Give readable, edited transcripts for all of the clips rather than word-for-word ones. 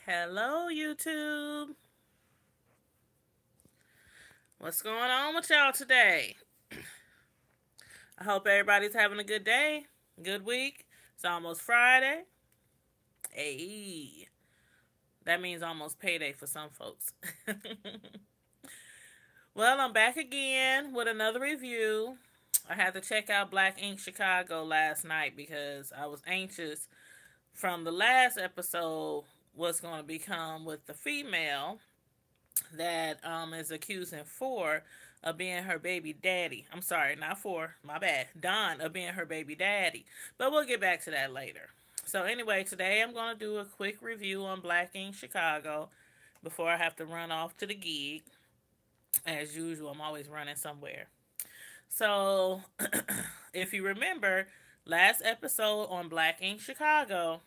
Hello, YouTube. What's going on with y'all today? I hope everybody's having a good day, good week. It's almost Friday. Hey, that means almost payday for some folks. Well, I'm back again with another review. I had to check out Black Ink Chicago last night because I was anxious from the last episode what's going to become with the female that is accusing Four of being her baby daddy. I'm sorry, not Four, my bad. Don of being her baby daddy. But we'll get back to that later. So anyway, today I'm going to do a quick review on Black Ink Chicago before I have to run off to the gig. As usual, I'm always running somewhere. So if you remember, last episode on Black Ink Chicago,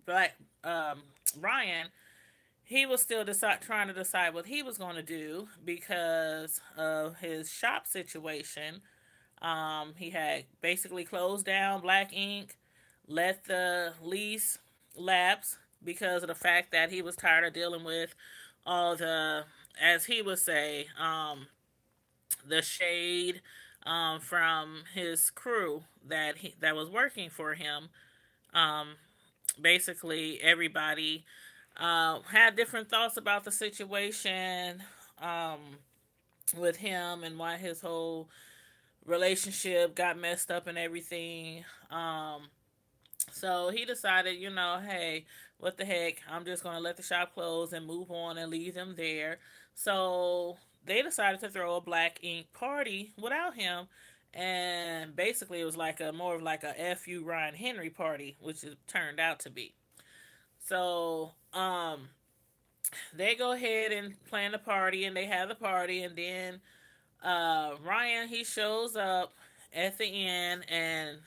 Black Ryan, he was still trying to decide what he was going to do because of his shop situation. He had basically closed down Black Ink, let the lease lapse because of the fact that he was tired of dealing with all the, as he would say, the shade from his crew that was working for him. Um, Basically, everybody had different thoughts about the situation um, with him and why his whole relationship got messed up and everything. So he decided, hey, what the heck? I'm just going to let the shop close and move on and leave them there. So they decided to throw a Black Ink party without him. And basically, it was like a more of like a FU Ryan Henry party, which it turned out to be. So, they go ahead and plan the party and they have the party and then Ryan he shows up at the end and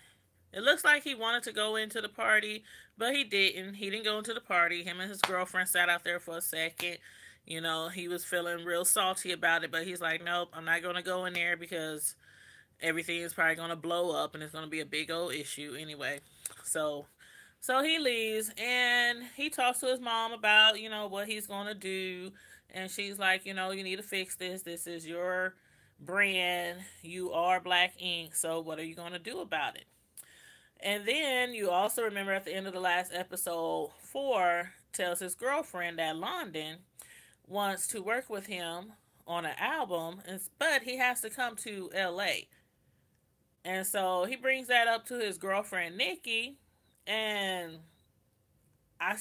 it looks like he wanted to go into the party, but he didn't go into the party. Him and his girlfriend sat out there for a second. He was feeling real salty about it, but he's like, nope, I'm not going to go in there because everything is probably going to blow up and it's going to be a big old issue anyway. So he leaves and he talks to his mom about, what he's going to do. And she's like, you need to fix this. This is your brand. You are Black Ink. So what are you going to do about it? And then you also remember at the end of the last episode, Four tells his girlfriend that London wants to work with him on an album, but he has to come to LA. And so he brings that up to his girlfriend, Nikki. And I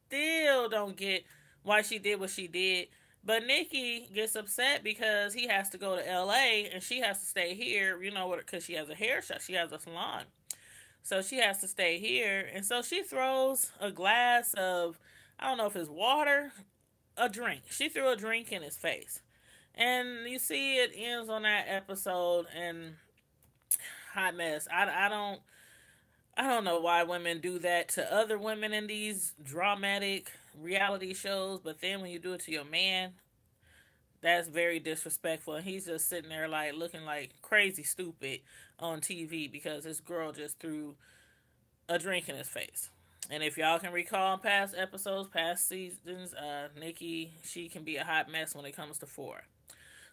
still don't get why she did what she did. But Nikki gets upset because he has to go to LA and she has to stay here, because she has a hair shop, she has a salon. So she has to stay here. And so she throws a glass of, I don't know if it's water, a drink. She threw a drink in his face. And you see it ends on that episode and hot mess. I don't know why women do that to other women in these dramatic reality shows, but then when you do it to your man, that's very disrespectful. And he's just sitting there like looking like crazy stupid on TV because this girl just threw a drink in his face. And if y'all can recall past episodes, past seasons, Nikki, she can be a hot mess when it comes to Four.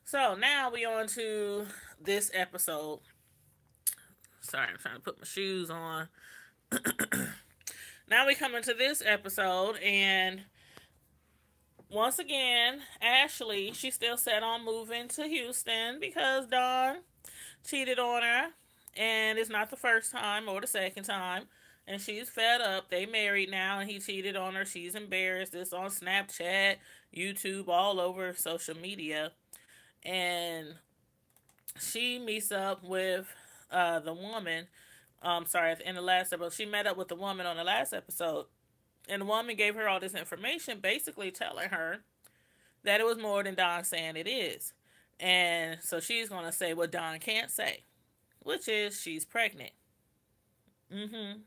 So now we on to this episode. Sorry, I'm trying to put my shoes on. Now we come into this episode, and once again, Ashley, she still set on moving to Houston because Don cheated on her, and it's not the first time or the second time. And she's fed up. They married now, and he cheated on her. She's embarrassed. It's on Snapchat, YouTube, all over social media. And she meets up with the woman. Sorry, at the end of the last episode, she met up with the woman on the last episode, and the woman gave her all this information, basically telling her that it was more than Don saying it is. And so she's going to say what Don can't say, which is she's pregnant. Mm-hmm.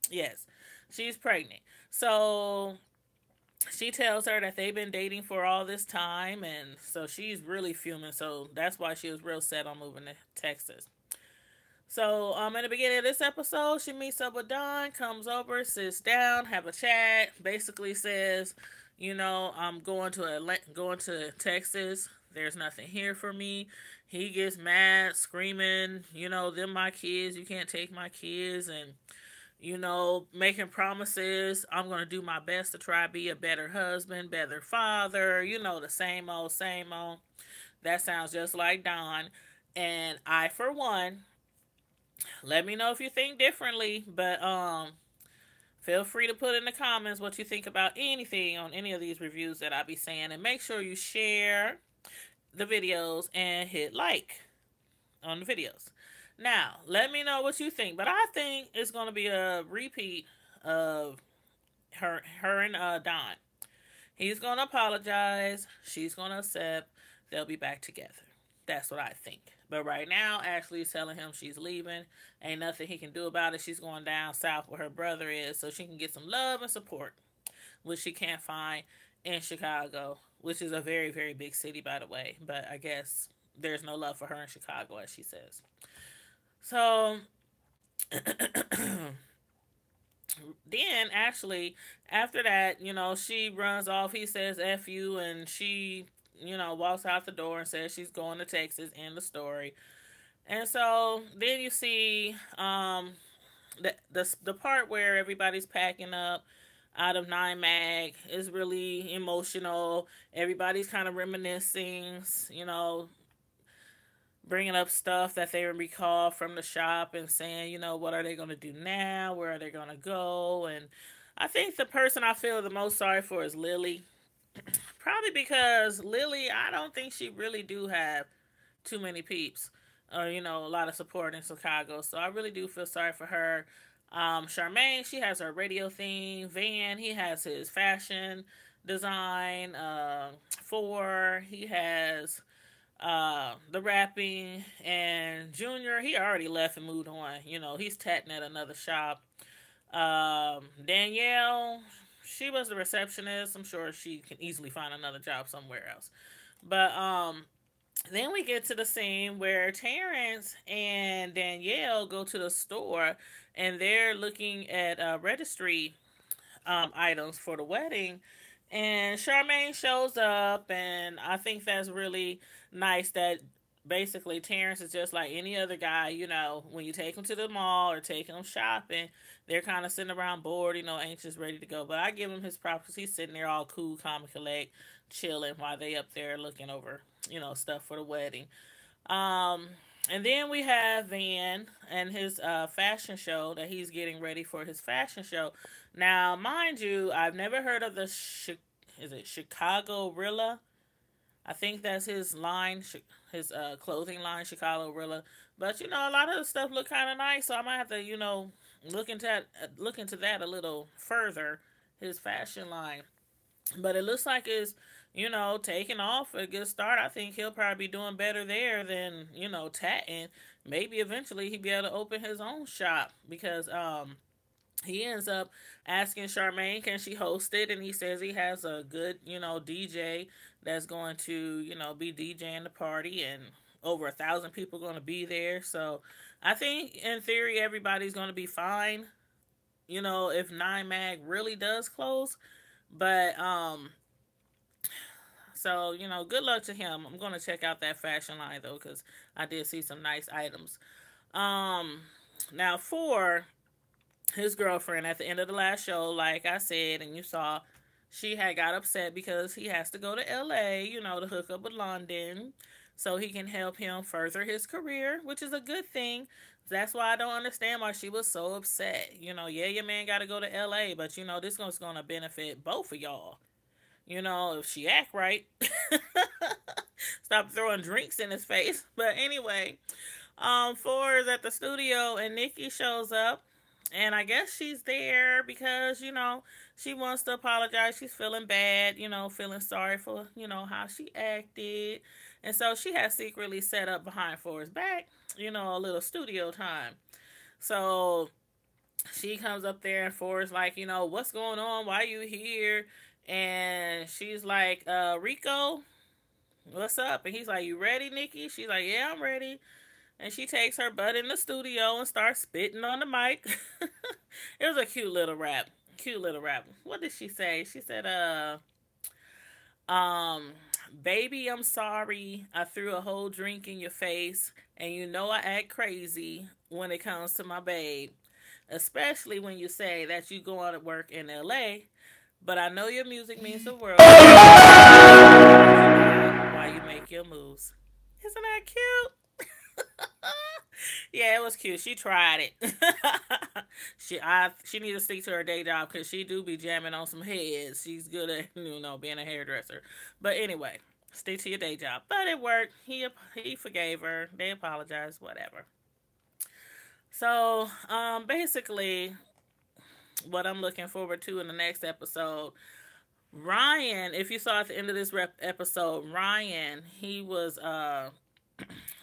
Yes, she's pregnant. So she tells her that they've been dating for all this time, and so she's really fuming. So that's why she was real set on moving to Texas. So, in the beginning of this episode, she meets up with Don, comes over, sits down, have a chat, basically says, I'm going to Texas. There's nothing here for me. He gets mad, screaming, them my kids, you can't take my kids, and making promises. I'm going to do my best to try to be a better husband, better father, the same old, same old. That sounds just like Don. And I, for one, let me know if you think differently, but feel free to put in the comments what you think about anything on any of these reviews that I be saying, and make sure you share the videos and hit like on the videos. Now, let me know what you think, but I think it's going to be a repeat of her and Don. He's going to apologize. She's going to accept. They'll be back together. That's what I think. But right now, Ashley's telling him she's leaving. Ain't nothing he can do about it. She's going down south where her brother is so she can get some love and support, which she can't find in Chicago, which is a very, very big city, by the way. But I guess there's no love for her in Chicago, as she says. So, then actually, after that, she runs off. He says F you, and she, walks out the door and says she's going to Texas. End the story. And so then you see the part where everybody's packing up out of 9 Mag is really emotional. Everybody's kind of reminiscing, bringing up stuff that they recall from the shop and saying, what are they going to do now? Where are they going to go? And I think the person I feel the most sorry for is Lily. Probably because Lily, I don't think she really do have too many peeps or, a lot of support in Chicago. So I really do feel sorry for her. Charmaine, she has her radio thing. Van, he has his fashion design. He has the rapping, and Junior, he already left and moved on. He's tatting at another shop. Danielle, she was the receptionist. I'm sure she can easily find another job somewhere else. But then we get to the scene where Terrence and Danielle go to the store, and they're looking at registry items for the wedding. And Charmaine shows up, and I think that's really nice that basically Terrence is just like any other guy, when you take him to the mall or take him shopping, they're kind of sitting around bored, anxious, ready to go. But I give him his props because he's sitting there all cool, calm, and collect, chilling while they up there looking over, stuff for the wedding. And then we have Van and his fashion show that he's getting ready for his fashion show. Now, mind you, I've never heard of the is it Chicago Rilla? I think that's his line, his clothing line, Chicago Rilla. But a lot of the stuff look kind of nice, so I might have to look into that a little further. His fashion line, but it looks like it's taking off a good start. I think he'll probably be doing better there than tatting. Maybe eventually he'll be able to open his own shop because he ends up asking Charmaine, can she host it? And he says he has a good, DJ that's going to, be DJing the party, and over 1,000 people going to be there. So I think in theory, everybody's going to be fine, if 9 Mag really does close. But, so, good luck to him. I'm going to check out that fashion line, though, because I did see some nice items. Now, for his girlfriend at the end of the last show, like I said, and you saw, she had got upset because he has to go to LA, to hook up with London so he can help him further his career, which is a good thing. That's why I don't understand why she was so upset. Yeah, your man got to go to LA, but this is going to benefit both of y'all. If she act right. Stop throwing drinks in his face. But anyway, Four is at the studio and Nikki shows up. And I guess she's there because, she wants to apologize. She's feeling bad, feeling sorry for, how she acted. And so she has secretly set up behind Four's back, a little studio time. So she comes up there and Four's like, what's going on? Why are you here? And she's like, Rico, what's up? And he's like, you ready, Nikki? She's like, yeah, I'm ready. And she takes her butt in the studio and starts spitting on the mic. It was a cute little rap. Cute little rap. What did she say? She said, um, baby, I'm sorry. I threw a whole drink in your face, and you know I act crazy when it comes to my babe. Especially when you say that you go on to work in LA, but I know your music means the world. Why you make your moves. Isn't that cute? Yeah, it was cute. She tried it. She needs to stick to her day job because she do be jamming on some heads. She's good at being a hairdresser. But anyway, stick to your day job. But it worked. He forgave her. They apologized. Whatever. So basically, what I'm looking forward to in the next episode, Ryan. If you saw at the end of this episode, Ryan, he was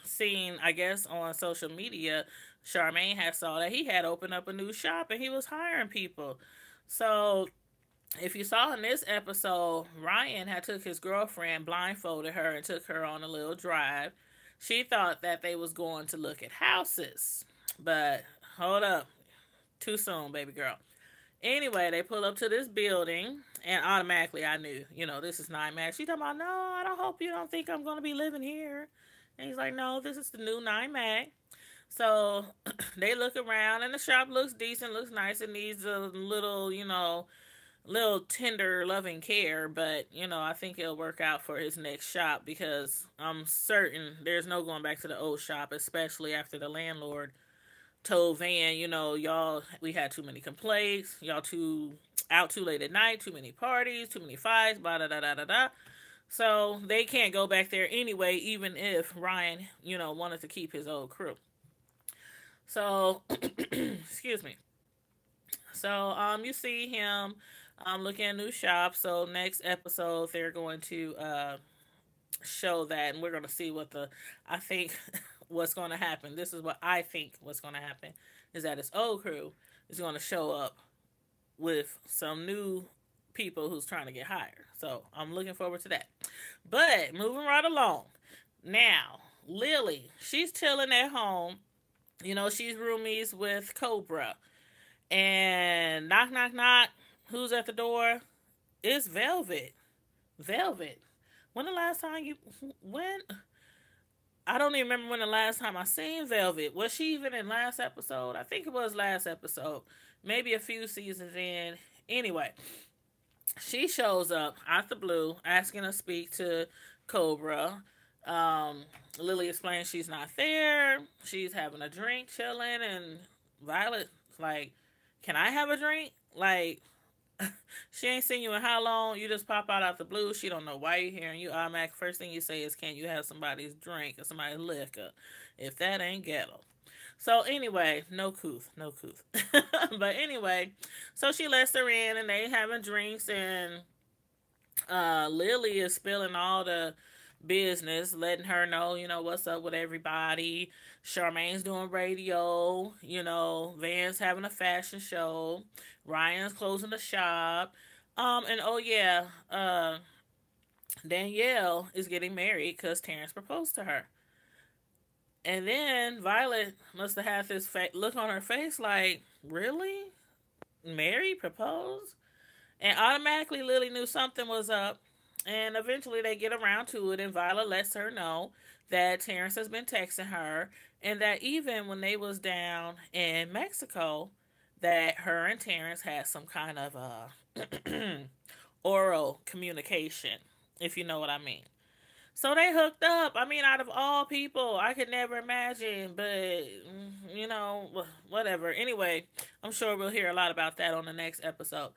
seen, I guess, on social media. Charmaine had saw that he had opened up a new shop and he was hiring people. So if you saw in this episode, Ryan had took his girlfriend, blindfolded her, and took her on a little drive. She thought that they was going to look at houses, but hold up, too soon, baby girl. Anyway, they pull up to this building, and automatically I knew, this is Nine Mac. She talking about, no, I don't hope you don't think I'm going to be living here. And he's like, no, this is the new Nine Mac. So they look around, and the shop looks decent, looks nice. It needs a little, little tender, loving care. But, I think it'll work out for his next shop because I'm certain there's no going back to the old shop, especially after the landlord told Van, y'all, we had too many complaints. Y'all too late at night, too many parties, too many fights, blah, da, da, da, da, da. So they can't go back there anyway, even if Ryan, wanted to keep his old crew. So, excuse me. So, you see him, looking at new shops. So next episode, they're going to, show that, and we're going to see I think, what's going to happen. This is what I think what's going to happen is that his old crew is going to show up with some new people who's trying to get hired. So I'm looking forward to that. But moving right along. Now, Lily, she's chilling at home. She's roomies with Cobra. And knock, knock, knock. Who's at the door? It's Velvet. Velvet. When the last time when? I don't even remember when the last time I seen Velvet. Was she even in last episode? I think it was last episode. Maybe a few seasons in. Anyway, she shows up out the blue, asking to speak to Cobra. Lily explains she's not there. She's having a drink, chilling, and Violet's like, "Can I have a drink?" Like, she ain't seen you in how long? You just pop out the blue. She don't know why you're here, and you automatic first thing you say is, "Can you have somebody's drink or somebody's liquor?" If that ain't ghetto. So anyway, no couth, no couth. But anyway, so she lets her in, and they having drinks, and Lily is spilling all the business, letting her know, what's up with everybody. Charmaine's doing radio, Van's having a fashion show, Ryan's closing the shop. And oh yeah, Danielle is getting married because Terrence proposed to her. And then Violet must have had this look on her face like, really? Mary proposed? And automatically Lily knew something was up. And eventually they get around to it, and Violet lets her know that Terrence has been texting her, and that even when they was down in Mexico, that her and Terrence had some kind of oral communication, if you know what I mean. So they hooked up. I mean, out of all people, I could never imagine, but, whatever. Anyway, I'm sure we'll hear a lot about that on the next episode.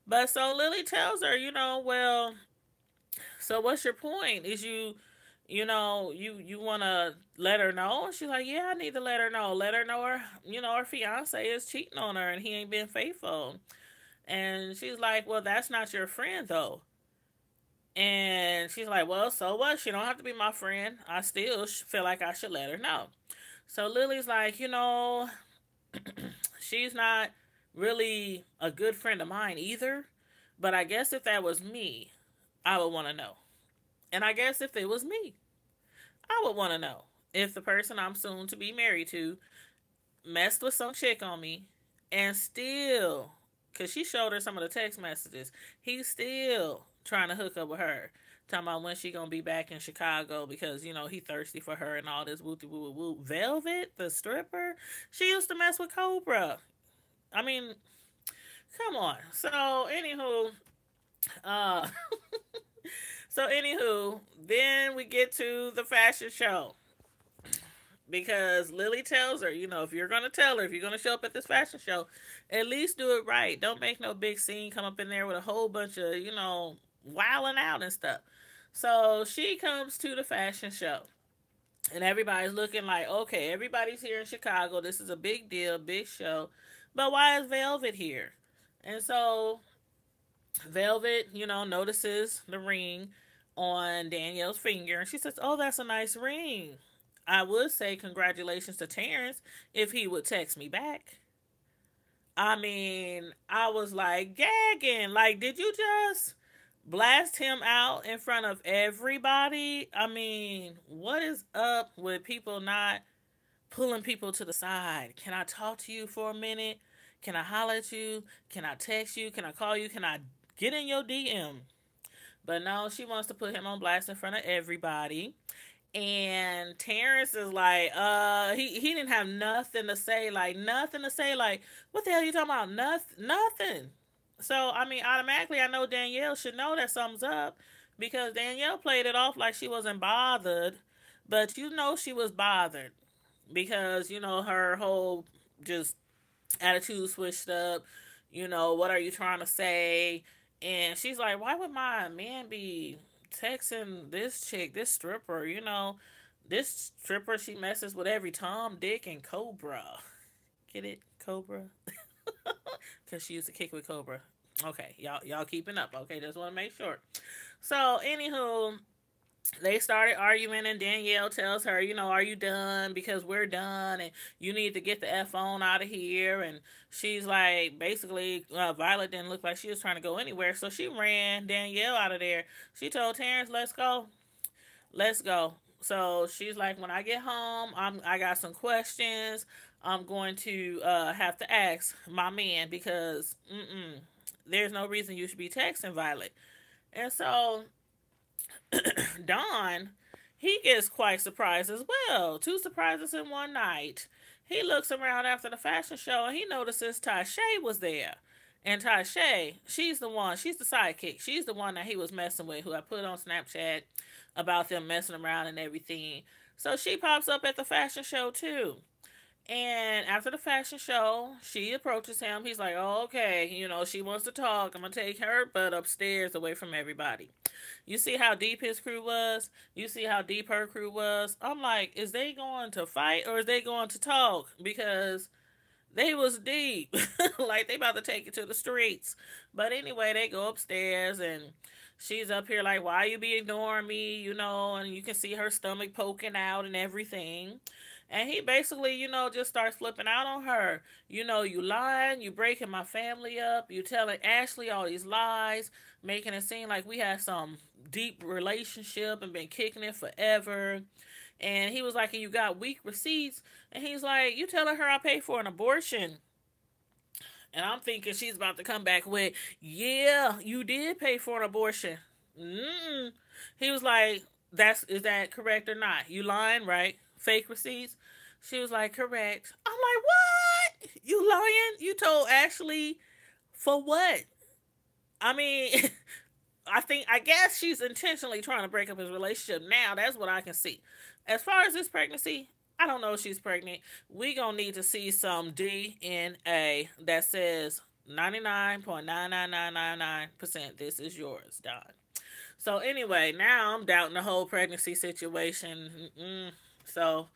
But so Lily tells her, well, so what's your point? Is you want to let her know? And she's like, yeah, I need to let her know. Let her know her fiance is cheating on her and he ain't been faithful. And she's like, well, that's not your friend, though. And she's like, well, so what? She don't have to be my friend. I still feel like I should let her know. So Lily's like, she's not really a good friend of mine either. But I guess if that was me, I would want to know. And I guess if it was me, I would want to know. if the person I'm soon to be married to messed with some chick on me and still, because she showed her some of the text messages, he's still trying to hook up with her. Talking about when she gonna be back in Chicago because he thirsty for her and all this woo woo woo. Velvet, the stripper, she used to mess with Cobra. I mean, come on. Uh, then we get to the fashion show because Lily tells her, if you're gonna tell her, if you're gonna show up at this fashion show, at least do it right. Don't make no big scene. Come up in there with a whole bunch of wilding out and stuff. So she comes to the fashion show, and everybody's looking like, okay, everybody's here in Chicago. This is a big deal, big show. But why is Velvet here? And so Velvet, notices the ring on Danielle's finger, and she says, "Oh, that's a nice ring. I would say congratulations to Terrence if he would text me back." I mean, I was like gagging. Like, did you just blast him out in front of everybody? I mean, what is up with people not pulling people to the side? Can I talk to you for a minute? Can I holler at you? Can I text you? Can I call you? Can I get in your DM? But no, she wants to put him on blast in front of everybody. And Terrence is like, he didn't have nothing to say, like, what the hell are you talking about? Nothing. So, I mean, automatically, I know Danielle should know that something's up because Danielle played it off like she wasn't bothered, but she was bothered because, her whole just attitude switched up. What are you trying to say? And she's like, why would my man be texting this chick, this stripper? This stripper, she messes with every Tom, Dick, and Cobra. Get it? Cobra? Because she used to kick with Cobra. Okay, y'all keeping up. Okay, just want to make sure. So, anywho, they started arguing, and Danielle tells her, are you done? Because we're done, and you need to get the F on out of here. And she's like, basically, Violet didn't look like she was trying to go anywhere, so she ran Danielle out of there. She told Terrence, let's go. Let's go. So she's like, when I get home, I got some questions I'm going to have to ask my man because there's no reason you should be texting Violet. And so Don, he gets quite surprised as well. Two surprises in one night. He looks around after the fashion show and he notices Tashay was there. And Tashay, she's the sidekick. She's the one that he was messing with, who I put on Snapchat about them messing around and everything. So she pops up at the fashion show too. And after the fashion show, she approaches him. He's like, oh, okay, she wants to talk. I'm going to take her butt upstairs away from everybody. You see how deep his crew was? You see how deep her crew was? I'm like, is they going to fight or is they going to talk? Because they was deep. Like, they about to take it to the streets. But anyway, they go upstairs and she's up here like, why you be ignoring me? And you can see her stomach poking out and everything. And he basically, just starts flipping out on her. You lying, you breaking my family up, you telling Ashley all these lies, making it seem like we had some deep relationship and been kicking it forever. And he was like, and you got weak receipts. And he's like, you telling her I paid for an abortion. And I'm thinking she's about to come back with, yeah, you did pay for an abortion. He was like, is that correct or not? You lying, right? Fake receipts? She was like, correct. I'm like, what? You lying? You told Ashley for what? I mean, I guess she's intentionally trying to break up his relationship now. That's what I can see. As far as this pregnancy, I don't know if she's pregnant. We gonna need to see some DNA that says 99.99999% this is yours, Don. So anyway, now I'm doubting the whole pregnancy situation. So,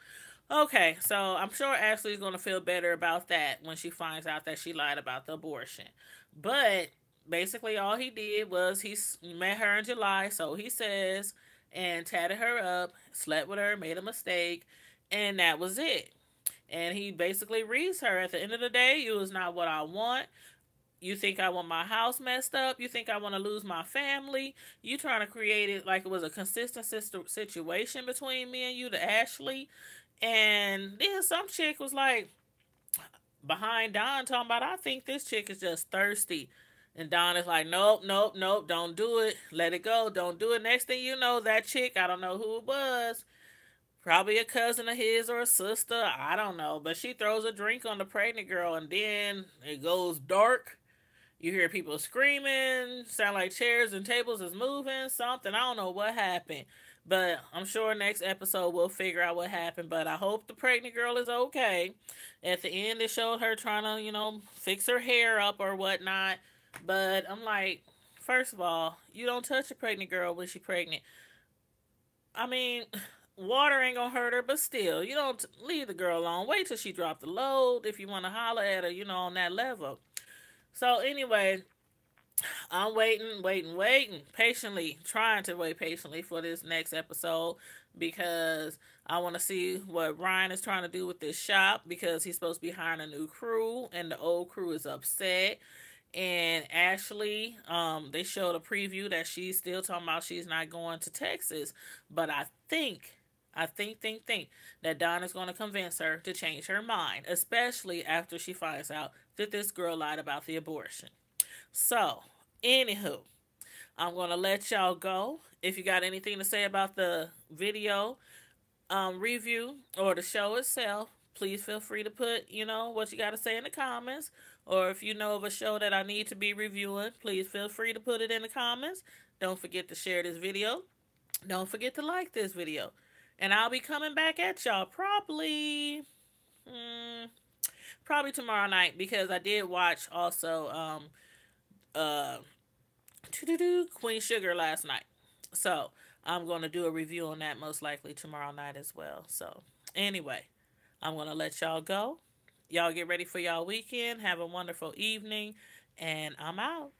okay, so I'm sure Ashley's going to feel better about that when she finds out that she lied about the abortion. But basically, all he did was he met her in July, so he says, and tatted her up, slept with her, made a mistake, and that was it. And he basically reads her, at the end of the day, you is not what I want. You think I want my house messed up? You think I want to lose my family? You trying to create it like it was a consistent situation between me and you to Ashley. And then some chick was like behind Don talking about, I think this chick is just thirsty. And Don is like, nope, nope, nope, don't do it. Let it go. Don't do it. Next thing you know, that chick, I don't know who it was, probably a cousin of his or a sister, I don't know. But she throws a drink on the pregnant girl, and then it goes dark. You hear people screaming, sound like chairs and tables is moving, something. I don't know what happened. But I'm sure next episode we'll figure out what happened. But I hope the pregnant girl is okay. At the end, it showed her trying to, fix her hair up or whatnot. But I'm like, first of all, you don't touch a pregnant girl when she's pregnant. I mean, water ain't gonna hurt her, but still, you don't leave the girl alone. Wait till she drop the load if you want to holler at her, on that level. So anyway, I'm waiting, patiently, trying to wait patiently for this next episode because I want to see what Ryan is trying to do with this shop because he's supposed to be hiring a new crew and the old crew is upset. And Ashley, they showed a preview that she's still talking about she's not going to Texas, but I think that Don is going to convince her to change her mind, especially after she finds out that this girl lied about the abortion. So, anywho, I'm going to let y'all go. If you got anything to say about the video review or the show itself, please feel free to put, what you got to say in the comments. Or if you know of a show that I need to be reviewing, please feel free to put it in the comments. Don't forget to share this video. Don't forget to like this video. And I'll be coming back at y'all probably tomorrow night because I did watch also uh Queen Sugar last night. So I'm gonna do a review on that most likely tomorrow night as well. So anyway, I'm gonna let y'all go. Y'all get ready for y'all weekend. Have a wonderful evening, and I'm out.